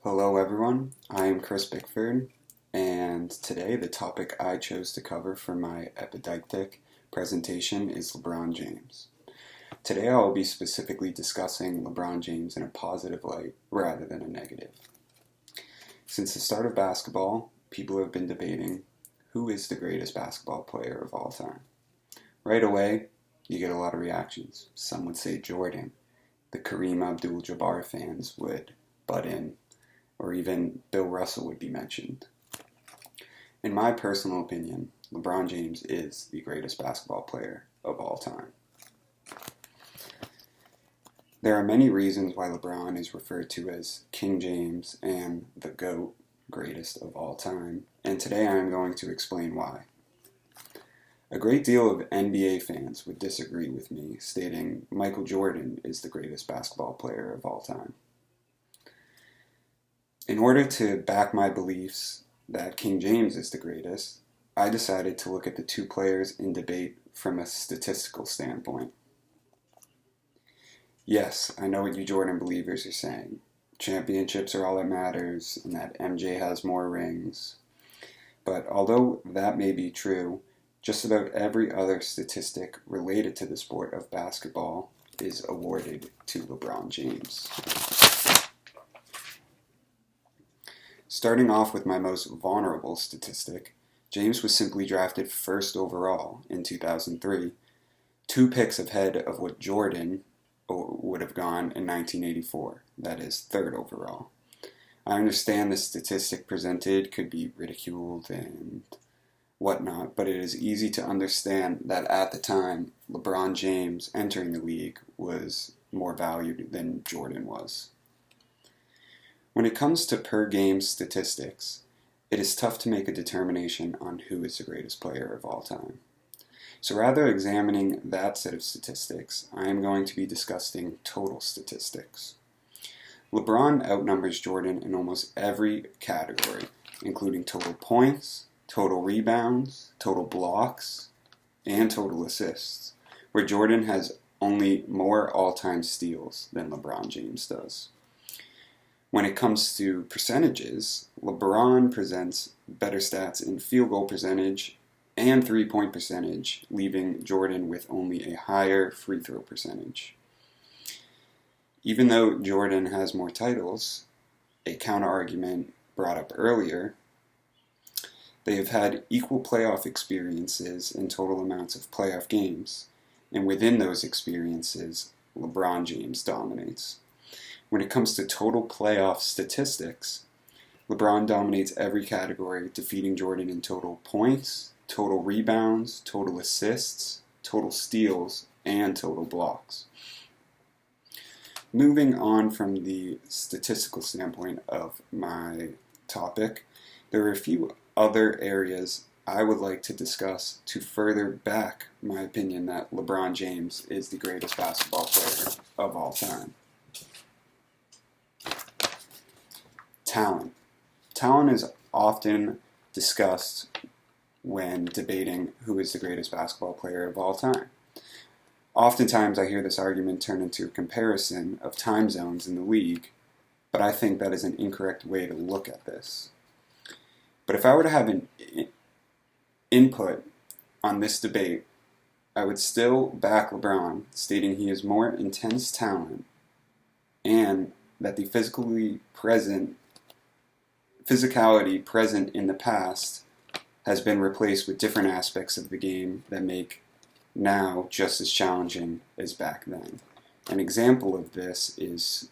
Hello everyone, I am Chris Bickford, and today the topic I chose to cover for my epidictic presentation is LeBron James. Today I will be specifically discussing LeBron James in a positive light rather than a negative. Since the start of basketball, people have been debating who is the greatest basketball player of all time. Right away, you get a lot of reactions. Some would say Jordan. The Kareem Abdul-Jabbar fans would butt in, or even Bill Russell would be mentioned. In my personal opinion, LeBron James is the greatest basketball player of all time. There are many reasons why LeBron is referred to as King James and the GOAT, greatest of all time, and today I am going to explain why. A great deal of NBA fans would disagree with me, stating Michael Jordan is the greatest basketball player of all time. In order to back my beliefs that King James is the greatest, I decided to look at the two players in debate from a statistical standpoint. Yes, I know what you Jordan believers are saying. Championships are all that matters, and that MJ has more rings. But although that may be true, just about every other statistic related to the sport of basketball is awarded to LeBron James. Starting off with my most vulnerable statistic, James was simply drafted first overall in 2003, 2 picks ahead of what Jordan would have gone in 1984, that is, third overall. I understand the statistic presented could be ridiculed and whatnot, but it is easy to understand that at the time, LeBron James entering the league was more valued than Jordan was. When it comes to per-game statistics, it is tough to make a determination on who is the greatest player of all time. So rather examining that set of statistics, I am going to be discussing total statistics. LeBron outnumbers Jordan in almost every category, including total points, total rebounds, total blocks, and total assists, where Jordan has only more all-time steals than LeBron James does. When it comes to percentages, LeBron presents better stats in field goal percentage and three-point percentage, leaving Jordan with only a higher free throw percentage. Even though Jordan has more titles, a counter-argument brought up earlier, they have had equal playoff experiences in total amounts of playoff games, and within those experiences, LeBron James dominates. When it comes to total playoff statistics, LeBron dominates every category, defeating Jordan in total points, total rebounds, total assists, total steals, and total blocks. Moving on from the statistical standpoint of my topic, there are a few other areas I would like to discuss to further back my opinion that LeBron James is the greatest basketball player of all time. Talent. Talent is often discussed when debating who is the greatest basketball player of all time. Oftentimes I hear this argument turn into a comparison of time zones in the league, but I think that is an incorrect way to look at this. But if I were to have an input on this debate, I would still back LeBron, stating he has more intense talent and that the physicality present in the past has been replaced with different aspects of the game that make now just as challenging as back then. An example of this is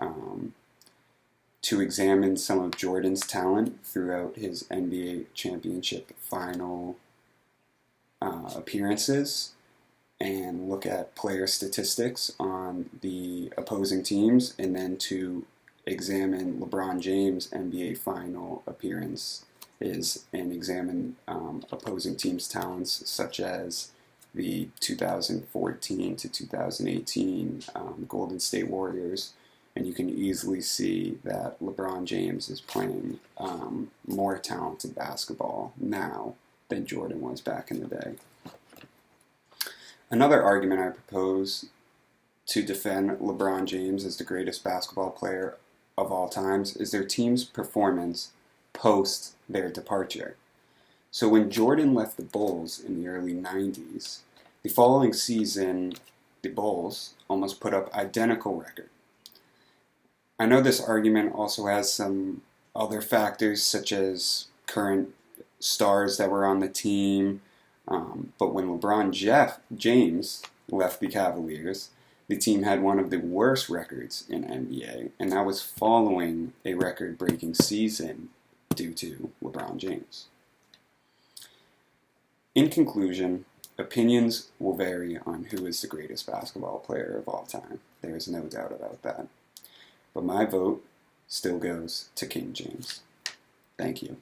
to examine some of Jordan's talent throughout his NBA championship final appearances and look at player statistics on the opposing teams, and then to examine LeBron James' NBA final appearances and examine opposing teams' talents, such as the 2014 to 2018 Golden State Warriors, and you can easily see that LeBron James is playing more talented basketball now than Jordan was back in the day. Another argument I propose to defend LeBron James as the greatest basketball player of all times is their team's performance post their departure. So when Jordan left the Bulls in the early 90s, the following season, the Bulls almost put up identical record. I know this argument also has some other factors such as current stars that were on the team, but when James left the Cavaliers, the team had one of the worst records in NBA, and that was following a record-breaking season due to LeBron James. In conclusion, opinions will vary on who is the greatest basketball player of all time. There is no doubt about that. But my vote still goes to King James. Thank you.